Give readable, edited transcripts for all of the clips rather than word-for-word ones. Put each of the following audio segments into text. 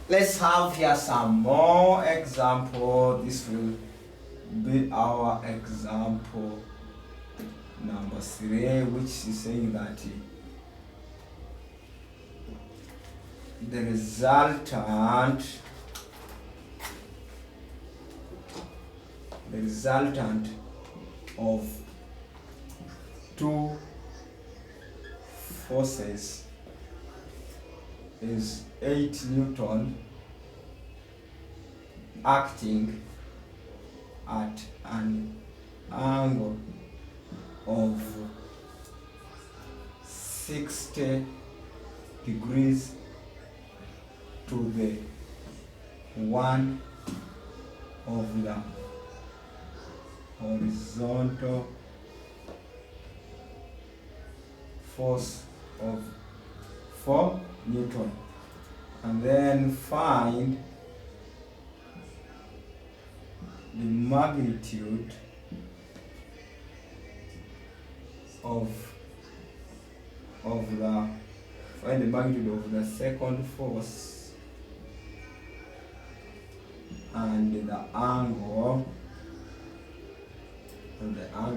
Let's have here some more example. This will be our example number 3, which is saying that the resultant of two forces is 8 Newton acting at an angle of 60 degrees to the one of the horizontal force of 4 Newton, and then find the magnitude of the second force and the angle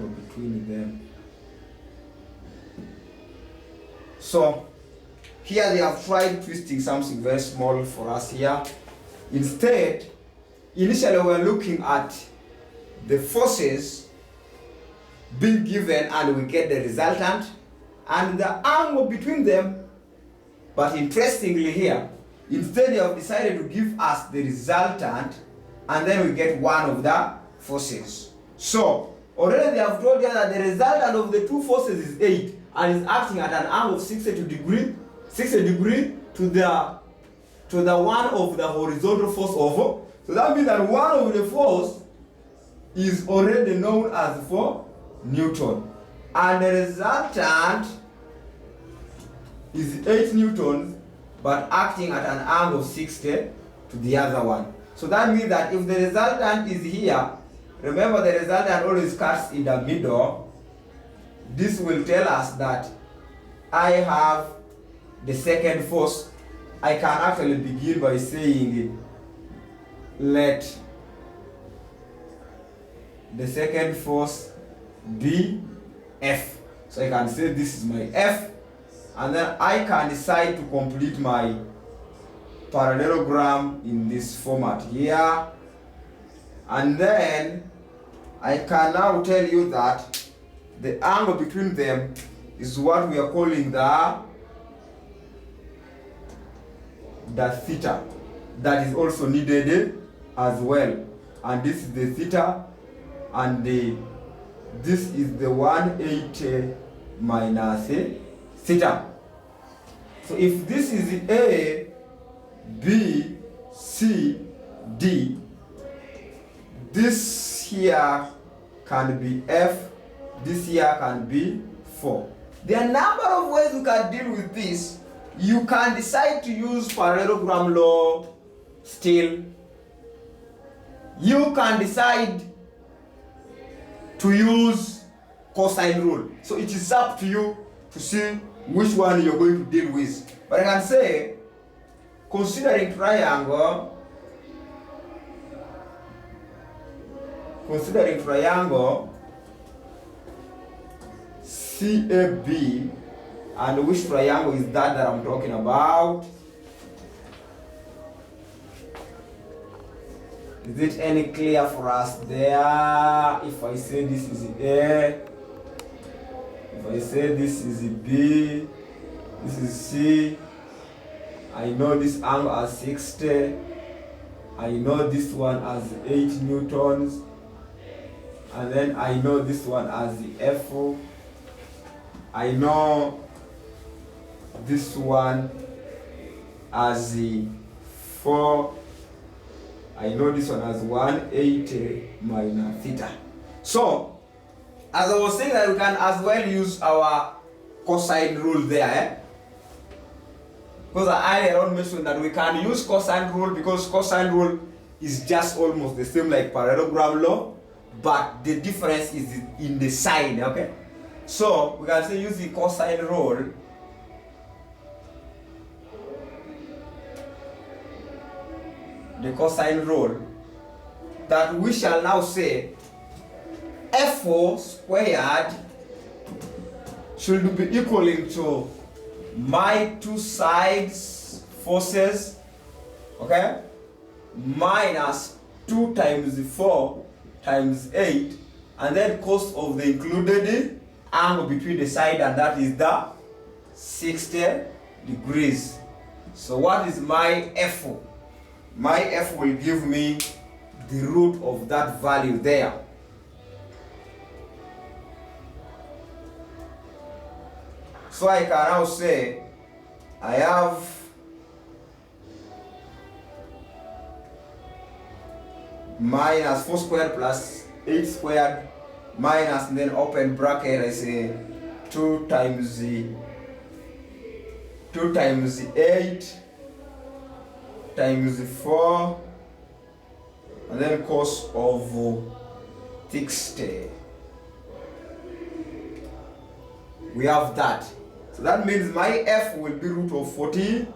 between them. So here they have tried twisting something very small for us here. Instead, initially we're looking at the forces being given and we get the resultant and the angle between them. But interestingly here, instead they have decided to give us the resultant and then we get one of the forces. So already they have told us that the resultant of the two forces is 8 and is acting at an angle of 60 degree to the one of the horizontal force of. So that means that one of the force is already known as 4 Newton. And the resultant is 8 Newtons, but acting at an angle of 60 to the other one. So that means that if the resultant is here, remember the resultant always cuts in the middle. This will tell us that I have the second force. I can actually begin by saying let the second force be F. So I can say this is my F, and then I can decide to complete my parallelogram in this format here, and then I can now tell you that the angle between them is what we are calling the theta. That is also needed as well, and this is the theta, and this is the 180 minus theta. So if this is A, B, C, D, this here can be F, this here can be 4. There are a number of ways you can deal with this. You can decide to use parallelogram law still. You can decide to use cosine rule. So it is up to you to see which one you're going to deal with. But I can say, considering triangle CAB, and which triangle is that I'm talking about? Is it any clear for us there? If I say this is A, if I say this is B, this is C, I know this angle as 60, I know this one as 8 Newtons, and then I know this one as the F, I know this one as the 4, I know this one as 180 minus theta. So, as I was saying, that we can as well use our cosine rule there. Because I earlier on mentioned that we can use cosine rule because cosine rule is just almost the same like parallelogram law, but the difference is in the sign, okay? So, we can say use the cosine rule the cosine rule, that we shall now say F4 squared should be equaling to my two sides forces, okay, minus 2 times 4 times 8, and then cos of the included angle between the side, and that is the 60 degrees. So what is my F? My F will give me the root of that value there. So I can now say I have minus 4 squared plus 8 squared minus, and then open bracket, I say 2 times 8 times 4, and then cos of 60. We have that. So that means my F will be root of 48.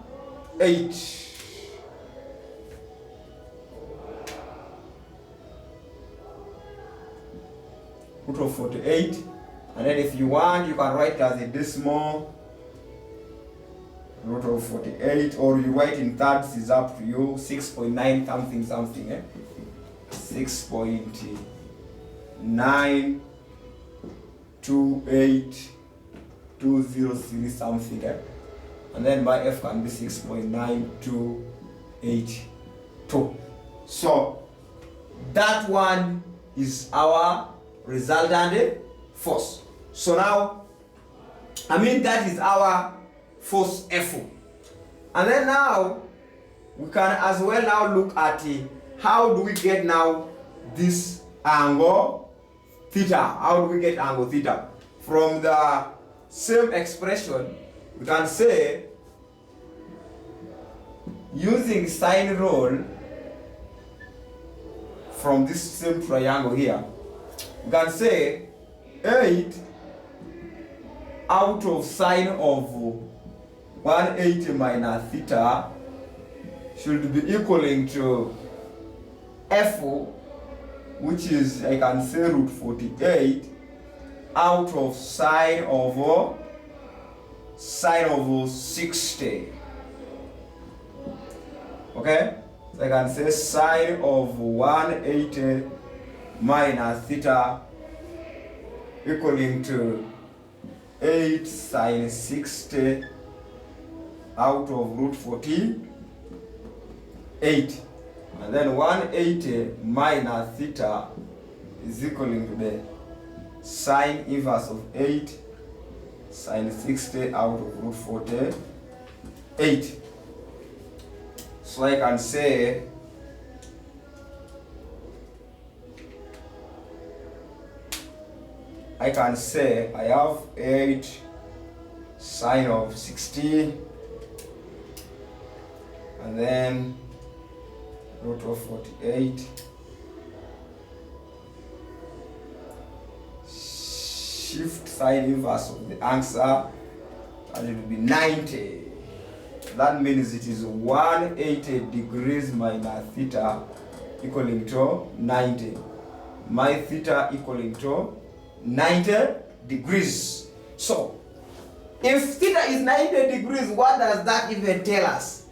Root of 48. And then if you want, you can write as a decimal. Root of 48, or you write in thirds, is up to you. 6.9 something something, 6.92823 something, and then my F can be 6.9282. So that one is our resultant force. So now, that is our force F. And then now we can as well now look at how do we get now this angle theta. How do we get angle theta? From the same expression, we can say, using sine rule from this same triangle here, we can say 8 out of sine of 180 minus theta should be equaling to F, which is, I can say, root 48 out of sine of 60. Okay? So I can say sine of 180 minus theta equaling to 8 sine 60 out of root 48. And then 180 minus theta is equaling to the sine inverse of 8 sine 60 out of root 48. So I can say I have 8 sine of 60, and then root of 48 shift sine inverse of the answer, and it will be 90. That means it is 180 degrees minus theta equaling to 90. My theta equaling to 90 degrees. So if theta is 90 degrees, what does that even tell us?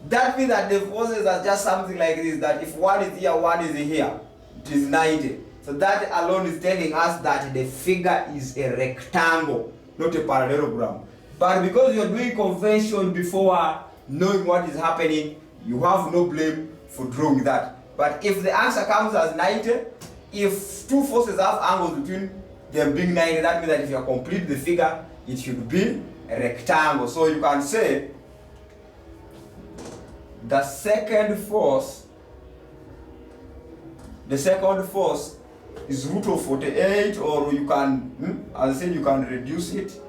That means that the forces are just something like this, that if one is here, one is here, it is 90. So that alone is telling us that the figure is a rectangle, not a parallelogram. But because you're doing convention before knowing what is happening, you have no blame for drawing that. But if the answer comes as 90, if two forces have angles between them being 90, that means that if you complete the figure, it should be a rectangle. So you can say the second force is root of 48, or you can, as I said, you can reduce it,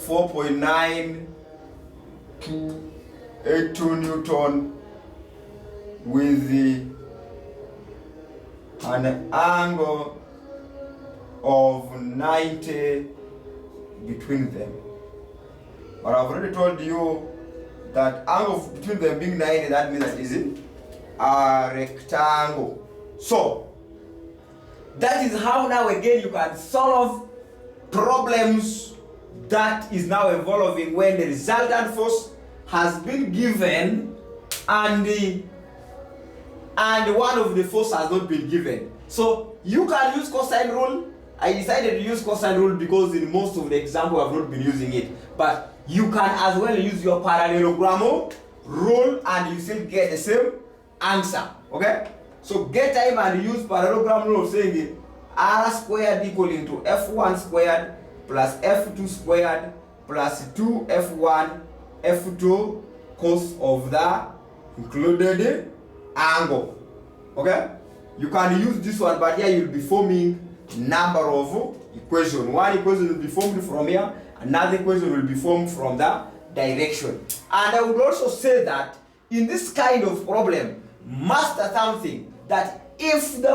4.9282 Newton with an angle of 90 between them. But I've already told you that angle between them being 90, that means that is a rectangle. So that is how now again you can solve problems that is now evolving when the resultant force has been given and one of the force has not been given. So you can use cosine rule. I decided to use cosine rule because in most of the example I've not been using it, but you can as well use your parallelogram rule and you still get the same answer. Okay, so get time and use parallelogram rule saying r squared equaling to f1 squared plus f2 squared plus 2f1 f2 cos of the included angle. Okay, you can use this one, but here you'll be forming number of equation. One equation will be formed from here, another equation will be formed from the direction. And I would also say that in this kind of problem, master something, that if the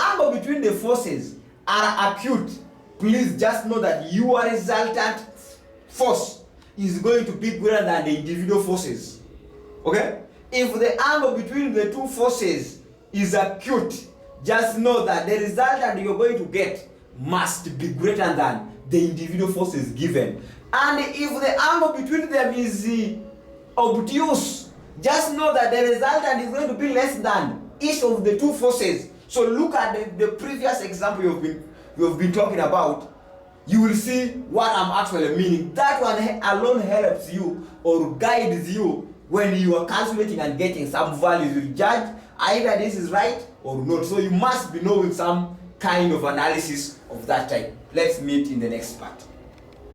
angle between the forces are acute, please just know that your resultant force is going to be greater than the individual forces. Okay? If the angle between the two forces is acute, just know that the resultant you're going to get must be greater than the individual forces given. And if the angle between them is obtuse, just know that the resultant is going to be less than each of the two forces. So look at the previous example you've been talking about. You will see what I'm actually meaning. That one alone helps you or guides you when you are calculating and getting some values. You judge either this is right or not. So you must be knowing some kind of analysis of that type. Let's meet in the next part.